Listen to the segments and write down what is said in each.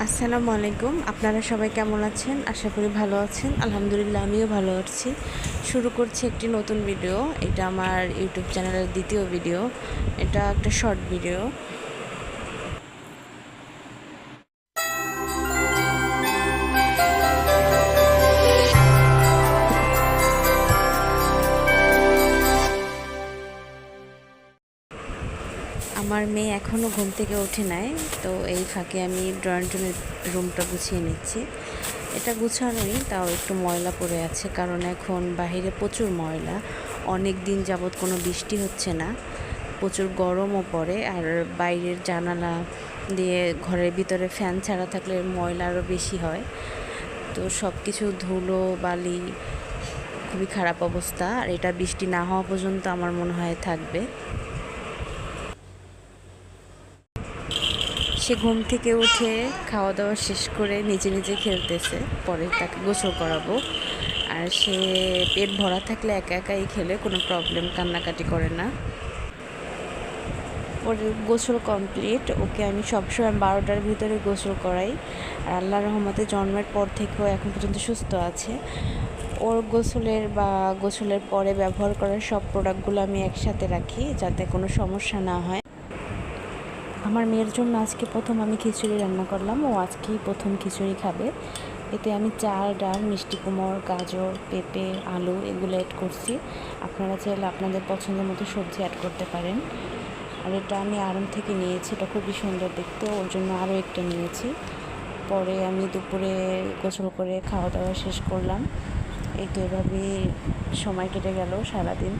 আসসালামু আলাইকুম। আপনারা সবাই কেমন আছেন? আশা করি ভালো আছেন। আলহামদুলিল্লাহ আমিও ভালো আছি। শুরু করছি একটি নতুন ভিডিও। এটা আমার ইউটিউব চ্যানেলের দ্বিতীয় ভিডিও। এটা একটা শর্ট ভিডিও। আমার মেয়ে এখনও ঘুম থেকে ওঠে নাই, তো এই ফাঁকে আমি ড্রয়িং রুমটা গুছিয়ে নিচ্ছি। এটা গুছানোই, তাও একটু ময়লা পড়ে আছে, কারণ এখন বাহিরে প্রচুর ময়লা। অনেক দিন যাবৎ কোনো বৃষ্টি হচ্ছে না, প্রচুর গরমও পড়ে, আর বাইরের জানালা দিয়ে ঘরের ভিতরে ফ্যান ছাড়া থাকলে ময়লা আরও বেশি হয়। তো সব কিছু ধুলো বালি, খুবই খারাপ অবস্থা। আর এটা বৃষ্টি না হওয়া পর্যন্ত আমার মনে হয় থাকবে। সে ঘুম থেকে উঠে খাওয়া দাওয়া শেষ করে নিজে নিজে খেলতেছে, পরে তাকে গোসল করাবো। আর সে পেট ভরা থাকলে একা একাই খেলে, কোনো প্রবলেম, কান্নাকাটি করে না। ওর গোসল কমপ্লিট। ওকে আমি সবসময় 12টার ভিতরে গোসল করাই। আর আল্লাহর রহমতে জন্মের পর থেকেও এখন পর্যন্ত সুস্থ আছে। ওর গোসলের পরে ব্যবহার করার সব প্রোডাক্টগুলো আমি একসাথে রাখি, যাতে কোনো সমস্যা না হয়। আমার মেয়ের জন্য আজকে প্রথম আমি খিচুড়ি রান্না করলাম। ও আজকেই প্রথম খিচুড়ি খাবে। এতে আমি চাল, ডাল, মিষ্টি কুমড়, গাজর, পেঁপে, আলু এগুলো অ্যাড করছি। আপনারা চাইলে আপনাদের পছন্দের মতো সবজি অ্যাড করতে পারেন। আর এটা আমি আড়ং থেকে নিয়েছি, এটা খুবই সুন্দর দেখতে, ওর জন্য আরও একটা নিয়েছি। পরে আমি দুপুরে গোসল করে খাওয়া দাওয়া শেষ করলাম। এই তো এভাবেই সময় কেটে গেল সারাদিন।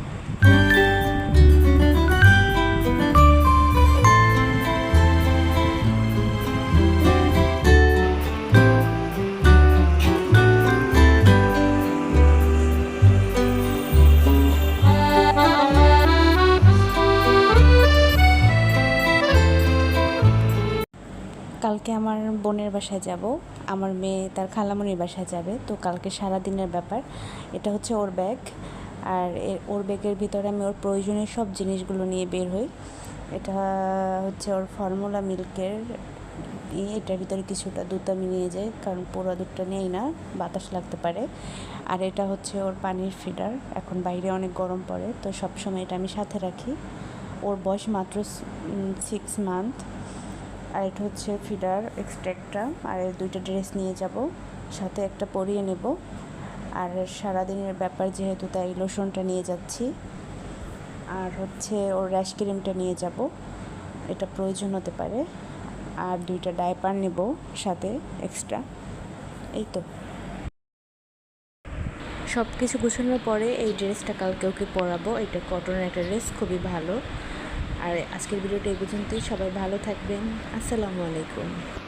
কালকে আমার বোনের বাসায় যাব। আমার মেয়ে তার খালামণির বাসায় যাবে, তো কালকে সারা দিনের ব্যাপার। এটা হচ্ছে ওর ব্যাগ। আর ওর ব্যাগের ভিতরে আমি ওর প্রয়োজনীয় সব জিনিসগুলো নিয়ে বের হই। এটা হচ্ছে ওর ফর্মুলা মিল্কের। এটার ভিতরে কিছুটা দুধ আমি নিয়ে যাই, কারণ পুরো দুধটা নেই না, বাতাস লাগতে পারে। আর এটা হচ্ছে ওর পানির ফিডার। এখন বাইরে অনেক গরম পড়ে, তো সবসময় এটা আমি সাথে রাখি। ওর বয়স মাত্র 6 মান্থ। আর এটা হচ্ছে ফিডার এক্সট্রাক্টটা। আর দুইটা ড্রেস নিয়ে যাব, সাথে একটা পরিয়ে নেব। আর সারাদিনের ব্যাপার যেহেতু, তাই লোশনটা নিয়ে যাচ্ছি। আর হচ্ছে ওর র্যাশ ক্রিমটা নিয়ে যাব, এটা প্রয়োজন হতে পারে। আর দুইটা ডায়পার নেব সাথে এক্সট্রা। এই তো সব কিছু গুছানোর পরে এই ড্রেসটা কালকে ওকে পরাবো। এটা কটনের একটা ড্রেস, খুবই ভালো। আর আজকের ভিডিওটা এই পর্যন্তই। সবাই ভালো থাকবেন। আসসালামু আলাইকুম।